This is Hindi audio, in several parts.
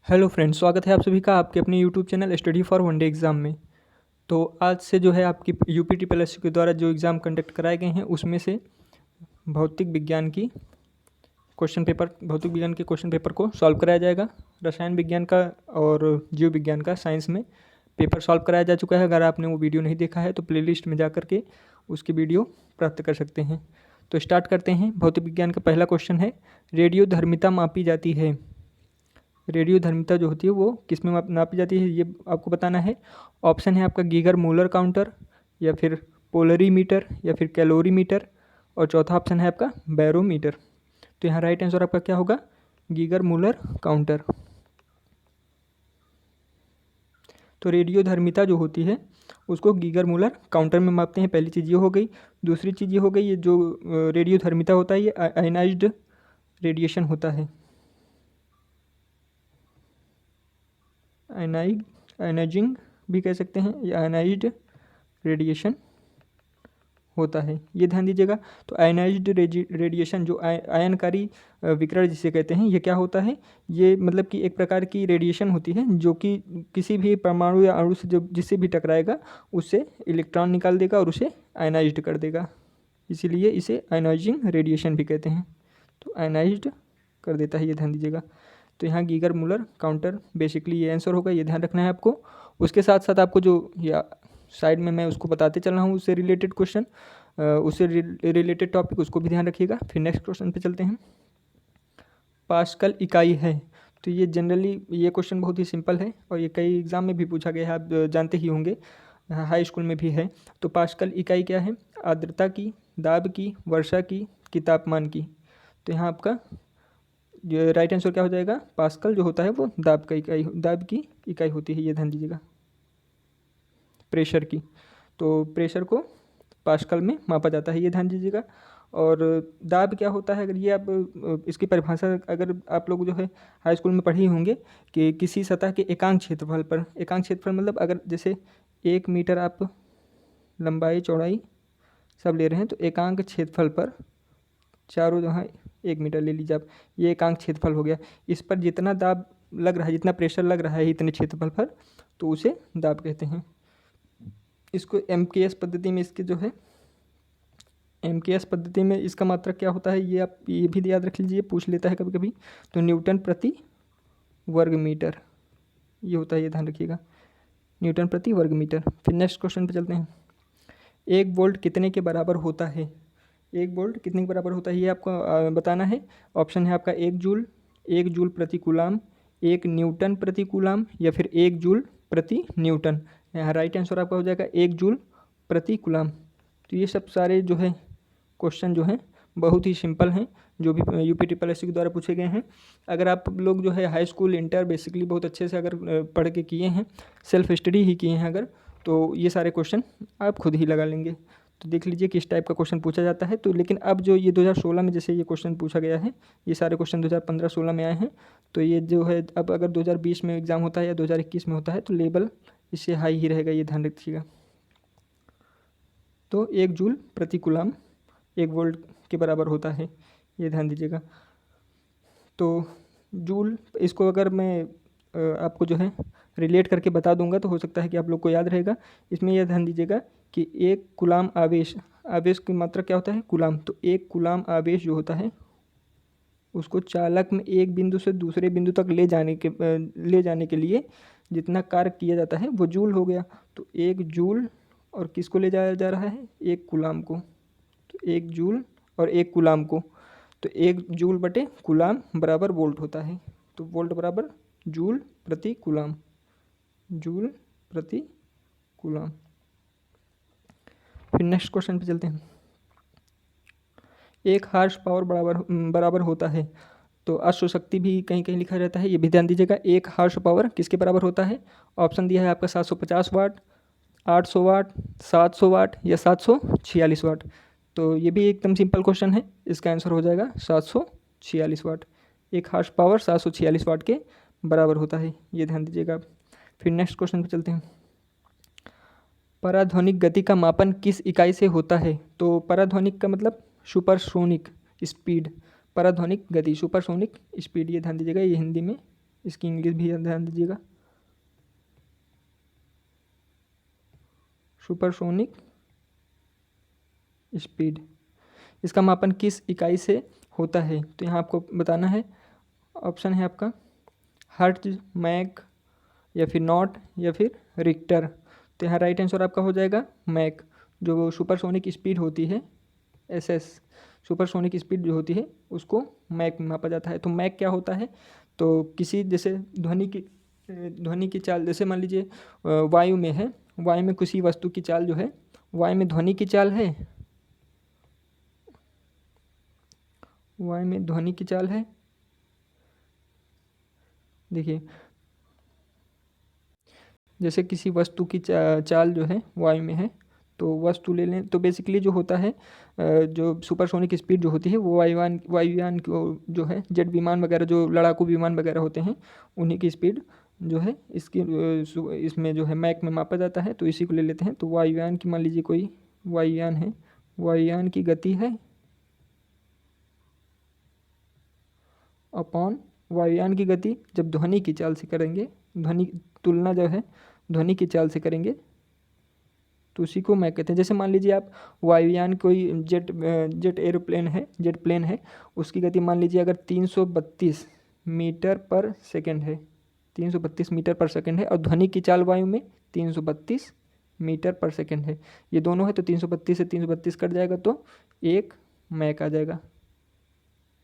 हेलो फ्रेंड्स, स्वागत है आप सभी का आपके अपने YouTube channel study for one day exam में। तो आज से जो है आपकी यूपी ट्रिपल एस के द्वारा जो एग्ज़ाम कंडक्ट कराए गए हैं उसमें से भौतिक विज्ञान भौतिक विज्ञान के क्वेश्चन पेपर को सॉल्व कराया जाएगा। रसायन विज्ञान का और जीव विज्ञान का साइंस में पेपर सॉल्व कराया जा चुका है। अगर आपने वो वीडियो नहीं देखा है तो प्लेलिस्ट में जा कर के उसकी वीडियो प्राप्त कर सकते हैं। तो स्टार्ट करते हैं। भौतिक विज्ञान का पहला क्वेश्चन है, रेडियो धर्मिता मापी जाती है। रेडियो धर्मिता जो होती है वो किस में नापी जाती है ये आपको बताना है। ऑप्शन है आपका गीगर मूलर काउंटर, या फिर पोलरीमीटर, या फिर कैलोरीमीटर, और चौथा ऑप्शन है आपका बैरोमीटर। तो यहाँ राइट आंसर आपका क्या होगा? Geiger Muller counter. तो रेडियो धर्मिता जो होती है उसको गीगर मूलर काउंटर में मापते हैं। पहली चीज़ ये हो गई। दूसरी चीज़ ये हो गई, ये जो रेडियो धर्मिता होता है ये आयनाइज्ड रेडिएशन होता है। आयनाइजिंग भी कह सकते हैं, या आयनाइज्ड रेडिएशन होता है, ये ध्यान दीजिएगा। तो आयनाइज्ड रेडिएशन जो आयनकारी विकिरण जिसे कहते हैं, ये क्या होता है? ये मतलब कि एक प्रकार की रेडिएशन होती है जो कि किसी भी परमाणु या अणु से जो जिससे भी टकराएगा उससे इलेक्ट्रॉन निकाल देगा और उसे आयनाइज्ड कर देगा, इसीलिए इसे आयनाइजिंग रेडिएशन भी कहते हैं। तो आयनाइज्ड कर देता है, ये ध्यान दीजिएगा। तो यहाँ गीगर मूलर काउंटर बेसिकली ये आंसर होगा, ये ध्यान रखना है आपको। उसके साथ साथ आपको जो या साइड में मैं उसको बताते चल रहा हूँ उससे रिलेटेड क्वेश्चन, उससे रिलेटेड टॉपिक, उसको भी ध्यान रखिएगा। फिर नेक्स्ट क्वेश्चन पे चलते हैं। पास्कल इकाई है। तो ये जनरली ये क्वेश्चन बहुत ही सिंपल है और ये कई एग्जाम में भी पूछा गया है, आप जानते ही होंगे, हाई स्कूल में भी है। तो पास्कल इकाई क्या है? आर्द्रता की, दाब की, वर्षा की, कि तापमान की। तो यहाँ आपका जो राइट आंसर क्या हो जाएगा? पास्कल जो होता है वो दाब की इकाई होती है, ये ध्यान दीजिएगा। प्रेशर की, तो प्रेशर को पास्कल में मापा जाता है, ये ध्यान दीजिएगा। और दाब क्या होता है? अगर ये आप इसकी परिभाषा अगर आप लोग जो है हाई स्कूल में पढ़े ही होंगे कि किसी सतह के एकांक क्षेत्रफल पर, एकांक क्षेत्रफल मतलब अगर जैसे 1 मीटर आप लंबाई चौड़ाई सब ले रहे हैं तो एकांक क्षेत्रफल पर चारों जहाँ 1 मीटर ले लीजिए आप, ये एकांक क्षेत्रफल हो गया। इस पर जितना दाब लग रहा है, जितना प्रेशर लग रहा है इतने क्षेत्रफल पर, तो उसे दाब कहते हैं। इसको एमकेएस पद्धति में इसके जो है एमकेएस पद्धति में इसका मात्रक क्या होता है ये आप ये भी याद रख लीजिए, पूछ लेता है कभी कभी। तो न्यूटन प्रति वर्ग मीटर ये होता है, ये ध्यान रखिएगा, न्यूटन प्रति वर्ग मीटर। फिर नेक्स्ट क्वेश्चन पे चलते हैं। 1 वोल्ट कितने के बराबर होता है? 1 वोल्ट कितने के बराबर होता है ये आपको बताना है। ऑप्शन है आपका 1 जूल, 1 जूल प्रति कूलाम, 1 न्यूटन प्रति कूलाम, या फिर 1 जूल प्रति न्यूटन। यहाँ राइट आंसर आपका हो जाएगा 1 जूल प्रति कूलाम। तो ये सब सारे जो है क्वेश्चन जो हैं बहुत ही सिंपल हैं, जो भी यूपी ट्रिपल एस के द्वारा पूछे गए हैं। अगर आप लोग जो है हाई स्कूल इंटर बेसिकली बहुत अच्छे से अगर पढ़ के किए हैं, सेल्फ स्टडी ही किए हैं अगर, तो ये सारे क्वेश्चन आप खुद ही लगा लेंगे। तो देख लीजिए किस टाइप का क्वेश्चन पूछा जाता है। तो लेकिन अब जो ये 2016 में जैसे ये क्वेश्चन पूछा गया है, ये सारे क्वेश्चन 2015-16 में आए हैं। तो ये जो है अब अगर 2020 में एग्ज़ाम होता है या 2021 में होता है तो लेवल इससे हाई ही रहेगा, ये ध्यान रखिएगा। तो 1 जूल प्रति कूलाम 1 वोल्ट के बराबर होता है, ये ध्यान दीजिएगा। तो जूल, इसको अगर मैं आपको जो है रिलेट करके बता दूंगा तो हो सकता है कि आप लोग को याद रहेगा। इसमें यह ध्यान दीजिएगा कि 1 कूलाम आवेश, आवेश की मात्रा क्या होता है? कूलाम। तो 1 कूलाम आवेश जो होता है उसको चालक में एक बिंदु से दूसरे बिंदु तक ले जाने के लिए जितना कार्य किया जाता है वो जूल हो गया। तो 1 जूल, और किसको ले जाया जा रहा है? 1 कूलाम को। तो 1 जूल और 1 कूलाम को, तो 1 जूल बटे कूलाम बराबर वोल्ट होता है। तो वोल्ट बराबर जूल प्रति कूलाम, जूल प्रति कूलाम। फिर नेक्स्ट क्वेश्चन पे चलते हैं। 1 हार्स पावर बराबर होता है। तो अश्वशक्ति भी कहीं कहीं लिखा रहता है, ये भी ध्यान दीजिएगा। 1 हार्स पावर किसके बराबर होता है? ऑप्शन दिया है आपका 750 वाट, 800 वाट, 700 वाट, या 746 वाट। तो ये भी एकदम सिंपल क्वेश्चन है, इसका आंसर हो जाएगा 746 वाट। 1 हार्स पावर 746 वाट के बराबर होता है, ये ध्यान दीजिएगा आप। फिर नेक्स्ट क्वेश्चन पे चलते हैं। पराध्वनिक गति का मापन किस इकाई से होता है? तो पराध्वनिक का मतलब सुपरसोनिक स्पीड, पराध्वनिक गति सुपरसोनिक स्पीड, ये ध्यान दीजिएगा, ये हिंदी में इसकी इंग्लिश भी ध्यान दीजिएगा, सुपरसोनिक स्पीड। इसका मापन किस इकाई से होता है? तो यहाँ आपको बताना है। ऑप्शन है आपका हर्ट्ज, मैक, या फिर नॉट, या फिर रिक्टर। तो यहाँ राइट आंसर आपका हो जाएगा मैक। जो सुपरसोनिक स्पीड होती है, एसएस, सुपरसोनिक स्पीड जो होती है उसको मैक में मापा जाता है। तो मैक क्या होता है? तो किसी जैसे ध्वनि की चाल, जैसे मान लीजिए वायु में है, वायु में किसी वस्तु की चाल जो है, वायु में ध्वनि की चाल है, वायु में ध्वनि की चाल है। देखिए जैसे किसी वस्तु की चाल जो है वायु में है, तो वस्तु ले लें तो बेसिकली जो होता है जो सुपरसोनिक स्पीड जो होती है वो वायुयान को जो है, जेट विमान वगैरह, जो लड़ाकू विमान वगैरह होते हैं, उन्हीं की स्पीड जो है इसकी इसमें जो है मैक में मापा जाता है। तो इसी को ले लेते हैं। तो वायुयान की, मान लीजिए कोई वायुयान है, वायुयान की गति है अपॉन वायुयान की गति जब ध्वनि की चाल से करेंगे, ध्वनि तुलना जो है ध्वनि की चाल से करेंगे, तो उसी को मैं कहते हैं। जैसे मान लीजिए आप वायुयान, कोई जेट एरोप्लेन है, जेट प्लेन है, उसकी गति मान लीजिए अगर 332 मीटर पर सेकंड है, 332 मीटर पर सेकंड है, और ध्वनि की चाल वायु में 332 मीटर पर सेकंड है, ये दोनों है, तो 332 से 332 कट जाएगा तो 1 मैक आ जाएगा।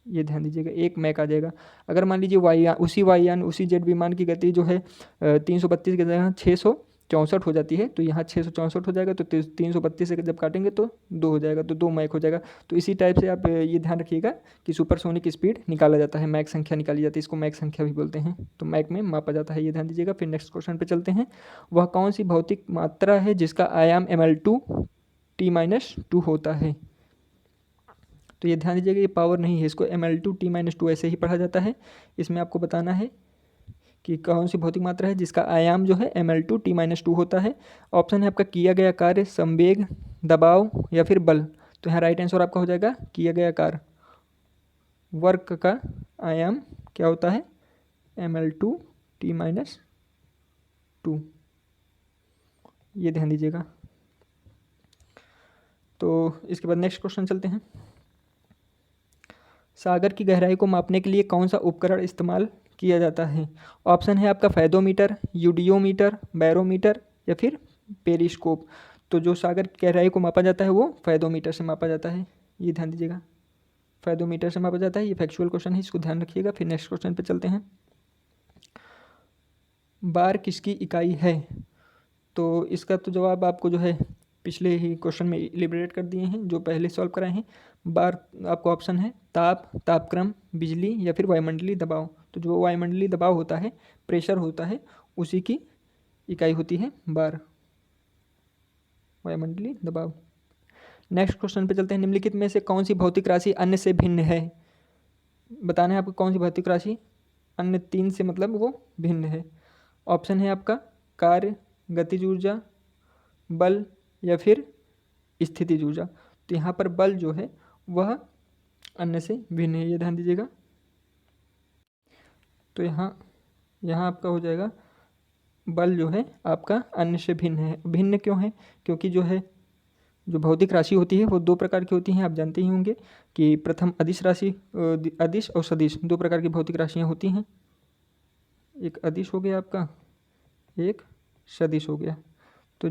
ये ध्यान दीजिएगा, 1 मैक आ जाएगा। अगर मान लीजिए वायुयान उसी जेट विमान की गति जो है 332 की जगह 664 हो जाती है, तो यहाँ 664 हो जाएगा, तो 332 से जब काटेंगे तो 2 हो जाएगा, तो 2 मैक हो जाएगा। तो इसी टाइप से आप ये ध्यान रखिएगा कि सुपरसोनिक स्पीड निकाला जाता है, मैक संख्या निकाली जाती है, इसको मैक संख्या भी बोलते हैं, तो मैक में मापा जाता है, ये ध्यान दीजिएगा। फिर नेक्स्ट क्वेश्चन पे चलते हैं। वह कौन सी भौतिक मात्रा है जिसका आयाम ml2 T-2 होता है? तो ये ध्यान दीजिएगा, ये पावर नहीं है, इसको ml2 T-2 ऐसे ही पढ़ा जाता है। इसमें आपको बताना है कि कौन सी भौतिक मात्रा है जिसका आयाम जो है ml2 T-2 होता है। ऑप्शन है आपका किया गया कार्य, संवेग, दबाव, या फिर बल। तो यहाँ राइट आंसर आपका हो जाएगा किया गया कार्य। वर्क का आयाम क्या होता है? ml2 T-2, ये ध्यान दीजिएगा। तो इसके बाद नेक्स्ट क्वेश्चन चलते हैं। सागर की गहराई को मापने के लिए कौन सा उपकरण इस्तेमाल किया जाता है? ऑप्शन है आपका फेदोमीटर, यूडियोमीटर, बैरोमीटर, या फिर पेरिस्कोप। तो जो सागर की गहराई को मापा जाता है वो फेदोमीटर से मापा जाता है, ये ध्यान दीजिएगा, फेदोमीटर से मापा जाता है। ये फैक्चुअल क्वेश्चन है, इसको ध्यान रखिएगा। फिर नेक्स्ट क्वेश्चन पे चलते हैं। बार किसकी इकाई है? तो इसका तो जवाब आपको जो है पिछले ही क्वेश्चन में इलिबरेट कर दिए हैं, जो पहले सॉल्व कराए हैं। बार आपको ऑप्शन है ताप, तापक्रम, बिजली, या फिर वायुमंडलीय दबाव। तो जो वायुमंडलीय दबाव होता है, प्रेशर होता है, उसी की इकाई होती है बार, वायुमंडलीय दबाव। नेक्स्ट क्वेश्चन पे चलते हैं। निम्नलिखित में से कौन सी भौतिक राशि अन्य से भिन्न है? बताना है आपको कौन सी भौतिक राशि अन्य 3 से मतलब वो भिन्न है। ऑप्शन है आपका कार्य, गतिज ऊर्जा, बल, या फिर स्थितिज ऊर्जा। तो यहाँ पर बल जो है वह अन्य से भिन्न है, ये ध्यान दीजिएगा। तो यहाँ आपका हो जाएगा बल जो है आपका अन्य से भिन्न है। भिन्न क्यों है? क्योंकि जो है जो भौतिक राशि होती है वो 2 प्रकार की होती हैं, आप जानते ही होंगे कि प्रथम अदिश राशि, अदिश और सदिश, 2 प्रकार की भौतिक राशियाँ होती हैं। एक अदिश हो गया आपका, एक सदिश हो गया। तो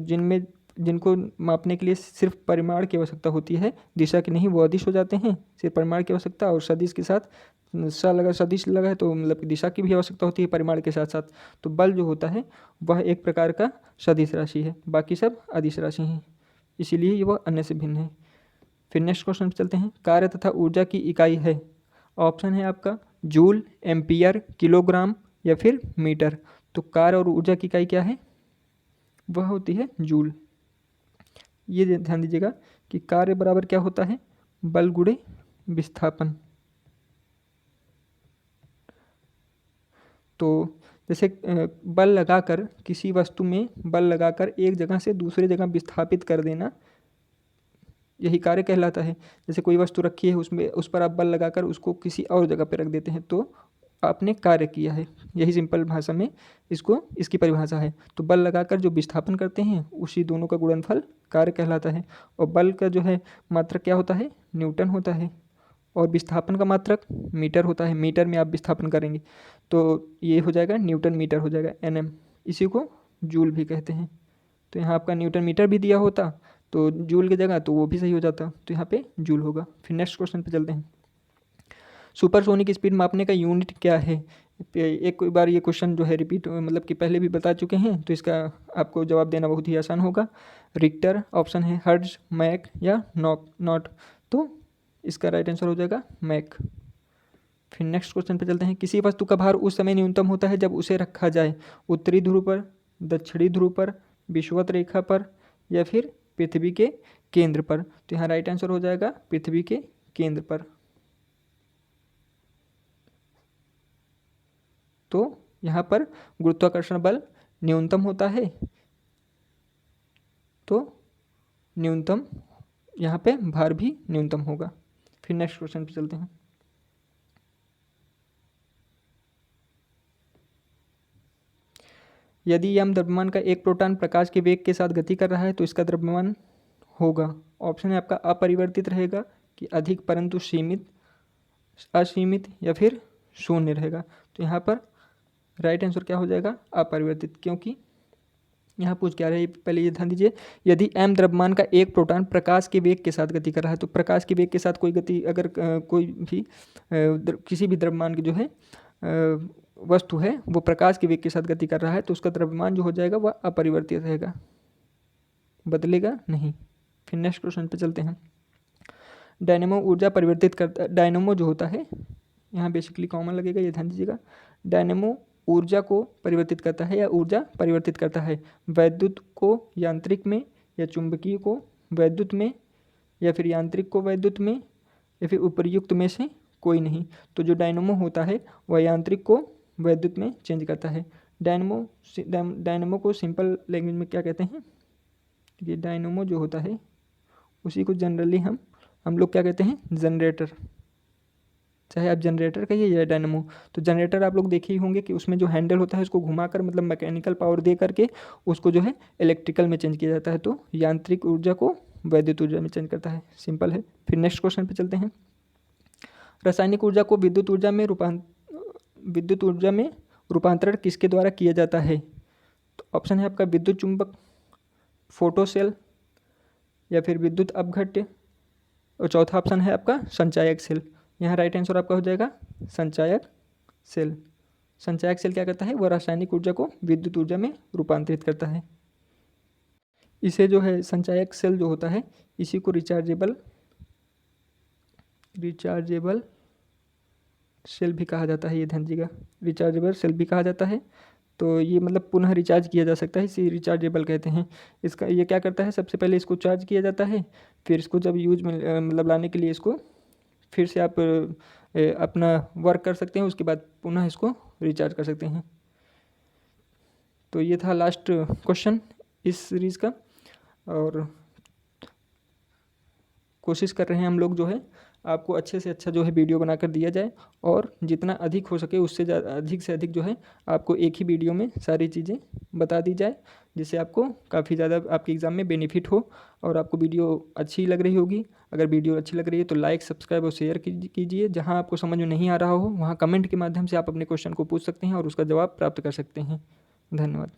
जिनको मापने के लिए सिर्फ परिमाण की आवश्यकता होती है, दिशा की नहीं, वो अदिश हो जाते हैं। सिर्फ परिमाण की आवश्यकता, और सदिश के साथ सदिश लगा है तो मतलब दिशा की भी आवश्यकता होती है परिमाण के साथ साथ। तो बल जो होता है वह एक प्रकार का सदिश राशि है, बाकी सब अदिश राशि हैं, इसीलिए वह अन्य से भिन्न है। फिर नेक्स्ट क्वेश्चन पर चलते हैं। कार्य तथा ऊर्जा की इकाई है। ऑप्शन है आपका जूल, एम्पियर, किलोग्राम, या फिर मीटर। तो कार्य और ऊर्जा की इकाई क्या है? वह होती है जूल। ये ध्यान दीजिएगा कि कार्य बराबर क्या होता है? बल गुणे विस्थापन। तो जैसे बल लगाकर किसी वस्तु में बल लगाकर एक जगह से दूसरे जगह विस्थापित कर देना, यही कार्य कहलाता है। जैसे कोई वस्तु रखी है, उसमें उस पर आप बल लगाकर उसको किसी और जगह पर रख देते हैं, तो आपने कार्य किया है। यही सिंपल भाषा में इसकी परिभाषा है। तो बल लगाकर जो विस्थापन करते हैं उसी दोनों का गुणनफल कार्य कहलाता है। और बल का जो है मात्रक क्या होता है, न्यूटन होता है। और विस्थापन का मात्रक मीटर होता है। मीटर में आप विस्थापन करेंगे तो ये हो जाएगा न्यूटन मीटर हो जाएगा, एनएम। इसी को जूल भी कहते हैं। तो यहाँ आपका न्यूटन मीटर भी दिया होता तो जूल की जगह तो वो भी सही हो जाता, तो यहाँ पे जूल होगा। फिर नेक्स्ट क्वेश्चन पे चलते हैं। सुपरसोनिक स्पीड मापने का यूनिट क्या है? एक बार ये क्वेश्चन जो है रिपीट मतलब कि पहले भी बता चुके हैं, तो इसका आपको जवाब देना बहुत ही आसान होगा। रिक्टर ऑप्शन है, हर्ट्ज, मैक या नॉट। तो इसका राइट आंसर हो जाएगा मैक। फिर नेक्स्ट क्वेश्चन पे चलते हैं। किसी वस्तु का भार उस समय न्यूनतम होता है जब उसे रखा जाए उत्तरी ध्रुव पर, दक्षिणी ध्रुव पर, विषुवत रेखा पर या फिर पृथ्वी के केंद्र पर। तो यहाँ राइट आंसर हो जाएगा पृथ्वी के केंद्र पर। तो यहाँ पर गुरुत्वाकर्षण बल न्यूनतम होता है, तो न्यूनतम यहाँ पे भार भी न्यूनतम होगा। फिर नेक्स्ट क्वेश्चन पे चलते हैं। यदि यम द्रव्यमान का एक प्रोटॉन प्रकाश के वेग के साथ गति कर रहा है तो इसका द्रव्यमान होगा, ऑप्शन है आपका अपरिवर्तित रहेगा कि अधिक परंतु सीमित, असीमित या फिर शून्य रहेगा। तो यहाँ पर राइट आंसर क्या हो जाएगा, अपरिवर्तित। क्योंकि यहाँ पूछ क्या रहा है, पहले ये ध्यान दीजिए। यदि एम द्रव्यमान का एक प्रोटॉन प्रकाश के वेग के साथ गति कर रहा है, तो प्रकाश के वेग के साथ कोई गति अगर कोई भी किसी भी द्रव्यमान की जो है वस्तु है वो प्रकाश के वेग के साथ गति कर रहा है तो उसका द्रव्यमान जो हो जाएगा वह अपरिवर्तित रहेगा, बदलेगा नहीं। फिर नेक्स्ट क्वेश्चन पे चलते हैं। डायनेमो ऊर्जा परिवर्तित करता, डायनेमो जो होता है यहाँ बेसिकली कॉमन लगेगा, ये ध्यान दीजिएगा। डायनेमो ऊर्जा को परिवर्तित करता है या ऊर्जा परिवर्तित करता है वैद्युत को यांत्रिक में या चुंबकीय को वैद्युत में या फिर यांत्रिक को वैद्युत में या फिर उपर्युक्त में से कोई नहीं। तो जो डायनेमो होता है वह यांत्रिक को वैद्युत में चेंज करता है। डायनेमो को सिंपल लैंग्वेज में क्या कहते हैं, ये डायनेमो जो होता है उसी को जनरली हम लोग क्या कहते हैं, जनरेटर। चाहे आप जनरेटर कहिए या डायनेमो। तो जनरेटर आप लोग देखे ही होंगे कि उसमें जो हैंडल होता है उसको घुमाकर मतलब मैकेनिकल पावर दे करके उसको जो है इलेक्ट्रिकल में चेंज किया जाता है। तो यांत्रिक ऊर्जा को वैद्युत ऊर्जा में चेंज करता है, सिंपल है। फिर नेक्स्ट क्वेश्चन पे चलते हैं। रासायनिक ऊर्जा को विद्युत ऊर्जा में रूपांतरण किसके द्वारा किया जाता है? तो ऑप्शन है आपका विद्युत चुंबक, फोटो सेल या फिर विद्युत अपघट्य, और चौथा ऑप्शन है आपका संचायक सेल। यहाँ राइट आंसर आपका हो जाएगा संचायक सेल। संचायक सेल क्या करता है, वह रासायनिक ऊर्जा को विद्युत ऊर्जा में रूपांतरित करता है। इसे जो है संचायक सेल जो होता है इसी को रिचार्जेबल सेल भी कहा जाता है, ये ध्यान दीजिएगा। रिचार्जेबल सेल भी कहा जाता है। तो ये मतलब पुनः रिचार्ज किया जा सकता है, इसे रिचार्जेबल कहते हैं। इसका ये क्या करता है, सबसे पहले इसको चार्ज किया जाता है, फिर इसको जब यूज में मतलब लाने के लिए इसको फिर से आप अपना वर्क कर सकते हैं, उसके बाद पुनः इसको रिचार्ज कर सकते हैं। तो ये था लास्ट क्वेश्चन इस सीरीज़ का, और कोशिश कर रहे हैं हम लोग जो है आपको अच्छे से अच्छा जो है वीडियो बनाकर दिया जाए, और जितना अधिक हो सके उससे अधिक से अधिक जो है आपको एक ही वीडियो में सारी चीज़ें बता दी जाए, जिससे आपको काफ़ी ज़्यादा आपके एग्ज़ाम में बेनिफिट हो और आपको वीडियो अच्छी लग रही होगी। अगर वीडियो अच्छी लग रही है तो लाइक, सब्सक्राइब और शेयर कीजिए। जहाँ आपको समझ में नहीं आ रहा हो वहाँ कमेंट के माध्यम से आप अपने क्वेश्चन को पूछ सकते हैं और उसका जवाब प्राप्त कर सकते हैं। धन्यवाद।